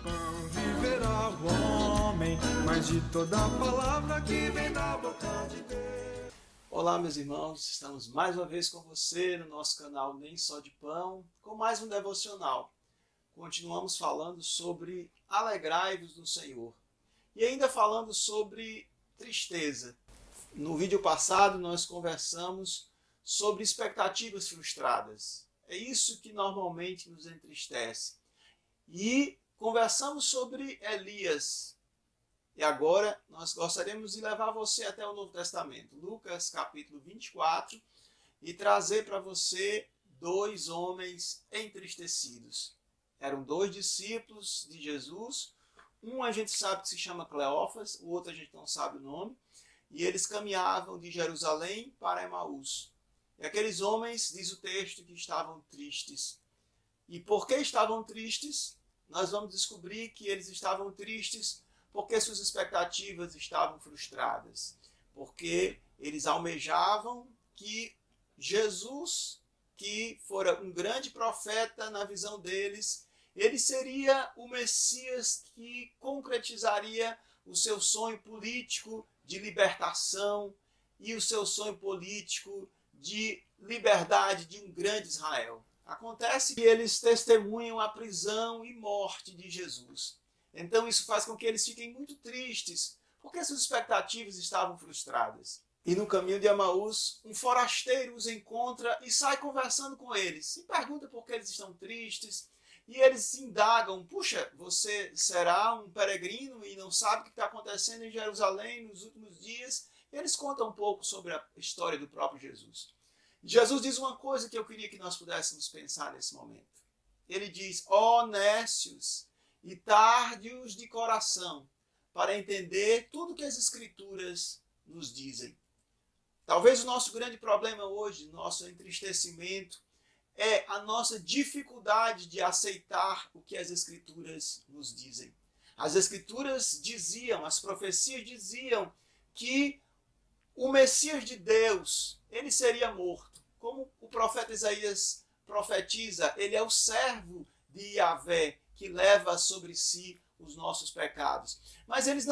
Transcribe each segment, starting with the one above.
pão viverá o homem, mas de toda palavra que vem da boca de Deus. Olá, meus irmãos, estamos mais uma vez com você no nosso canal Nem Só de Pão, com mais um devocional. Continuamos falando sobre alegrai-vos no Senhor e ainda falando sobre tristeza. No vídeo passado nós conversamos sobre expectativas frustradas. É isso que normalmente nos entristece. E conversamos sobre Elias. E agora nós gostaríamos de levar você até o Novo Testamento, Lucas capítulo 24, e trazer para você dois homens entristecidos. Eram dois discípulos de Jesus. Um a gente sabe que se chama Cleófas, o outro a gente não sabe o nome. E eles caminhavam de Jerusalém para Emaús. E aqueles homens, diz o texto, que estavam tristes. E por que estavam tristes? Nós vamos descobrir que eles estavam tristes porque suas expectativas estavam frustradas. Porque eles almejavam que Jesus, que fora um grande profeta na visão deles, ele seria o Messias que concretizaria o seu sonho político de libertação e o seu sonho político de liberdade de um grande Israel. Acontece que eles testemunham a prisão e morte de Jesus. Então isso faz com que eles fiquem muito tristes, porque suas expectativas estavam frustradas. E no caminho de Emaús, um forasteiro os encontra e sai conversando com eles. E pergunta por que eles estão tristes. E eles se indagam: puxa, você será um peregrino e não sabe o que está acontecendo em Jerusalém nos últimos dias? E eles contam um pouco sobre a história do próprio Jesus. Jesus diz uma coisa que eu queria que nós pudéssemos pensar nesse momento. Ele diz: ó nécios e tardios de coração, para entender tudo que as Escrituras nos dizem. Talvez o nosso grande problema hoje, nosso entristecimento, é a nossa dificuldade de aceitar o que as Escrituras nos dizem. As Escrituras diziam, as profecias diziam que o Messias de Deus, ele seria morto. Como o profeta Isaías profetiza, ele é o servo de Yahvé, que leva sobre si os nossos pecados. Mas eles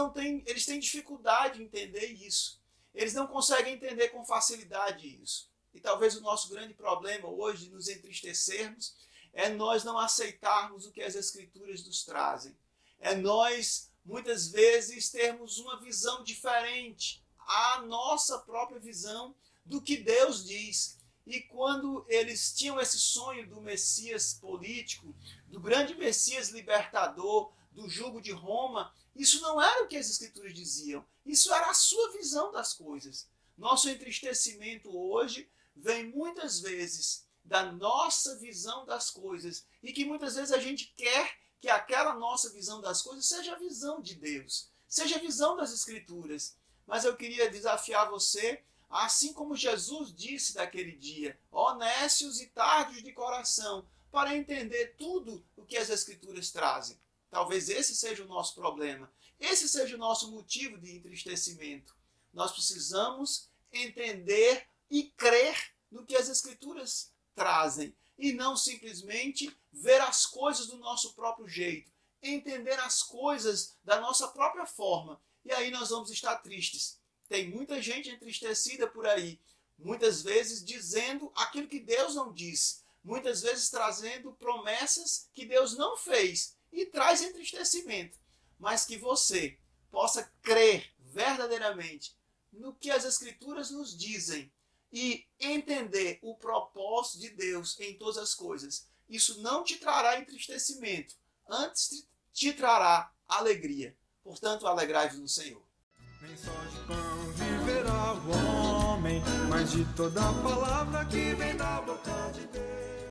têm dificuldade de entender isso. Eles não conseguem entender com facilidade isso. E talvez o nosso grande problema hoje de nos entristecermos é nós não aceitarmos o que as Escrituras nos trazem. É nós, muitas vezes, termos uma visão diferente, a nossa própria visão do que Deus diz. E quando eles tinham esse sonho do Messias político, do grande Messias libertador, do jugo de Roma, isso não era o que as Escrituras diziam. Isso era a sua visão das coisas. Nosso entristecimento hoje vem muitas vezes da nossa visão das coisas e que muitas vezes a gente quer que aquela nossa visão das coisas seja a visão de Deus, seja a visão das Escrituras. Mas eu queria desafiar você, assim como Jesus disse daquele dia: ó nécios e tardios de coração, para entender tudo o que as Escrituras trazem. Talvez esse seja o nosso problema, esse seja o nosso motivo de entristecimento. Nós precisamos entender e crer no que as Escrituras trazem e não simplesmente ver as coisas do nosso próprio jeito, entender as coisas da nossa própria forma. E aí nós vamos estar tristes. Tem muita gente entristecida por aí, muitas vezes dizendo aquilo que Deus não diz, muitas vezes trazendo promessas que Deus não fez e traz entristecimento. Mas que você possa crer verdadeiramente no que as Escrituras nos dizem e entender o propósito de Deus em todas as coisas. Isso não te trará entristecimento, antes te trará alegria. Portanto, alegrai-vos no Senhor. Nem só de pão viverá o homem, mas de toda palavra que vem da boca de Deus.